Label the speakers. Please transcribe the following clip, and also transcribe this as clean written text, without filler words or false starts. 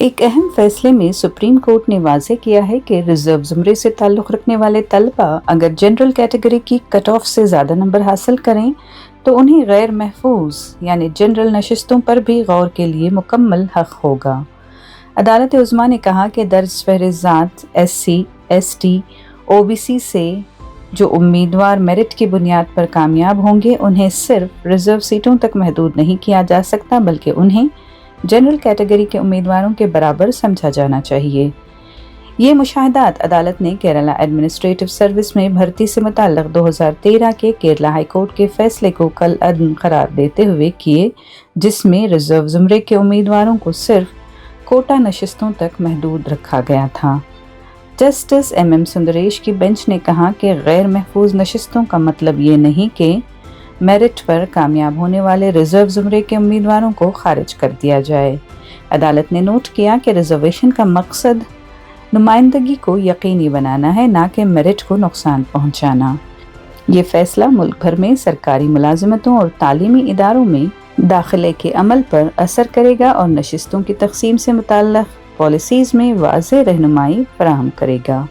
Speaker 1: ایک اہم فیصلے میں سپریم کورٹ نے واضح کیا ہے کہ ریزرو زمرے سے تعلق رکھنے والے طلبہ اگر جنرل کیٹیگری کی کٹ آف سے زیادہ نمبر حاصل کریں تو انہیں غیر محفوظ یعنی جنرل نشستوں پر بھی غور کے لیے مکمل حق ہوگا۔ عدالت عظمیٰ نے کہا کہ درج فہرست ذات S C, S T, O B C سے جو امیدوار میرٹ کی بنیاد پر کامیاب ہوں گے انہیں صرف ریزرو سیٹوں تک محدود نہیں کیا جا سکتا بلکہ انہیں جنرل کیٹیگری کے امیدواروں کے برابر سمجھا جانا چاہیے۔ یہ مشاہدات عدالت نے کیرلا ایڈمنسٹریٹو سروس میں بھرتی سے متعلق 2013 کے کیرلا ہائی کورٹ کے فیصلے کو کل عدم قرار دیتے ہوئے کیے، جس میں ریزرو زمرے کے امیدواروں کو صرف کوٹا نشستوں تک محدود رکھا گیا تھا۔ جسٹس ایم سندریش کی بینچ نے کہا کہ غیر محفوظ نشستوں کا مطلب یہ نہیں کہ میرٹ پر کامیاب ہونے والے ریزرو زمرے کے امیدواروں کو خارج کر دیا جائے۔ عدالت نے نوٹ کیا کہ ریزرویشن کا مقصد نمائندگی کو یقینی بنانا ہے، نہ کہ میرٹ کو نقصان پہنچانا۔ یہ فیصلہ ملک بھر میں سرکاری ملازمتوں اور تعلیمی اداروں میں داخلے کے عمل پر اثر کرے گا اور نشستوں کی تقسیم سے متعلق پالیسیز میں واضح رہنمائی فراہم کرے گا۔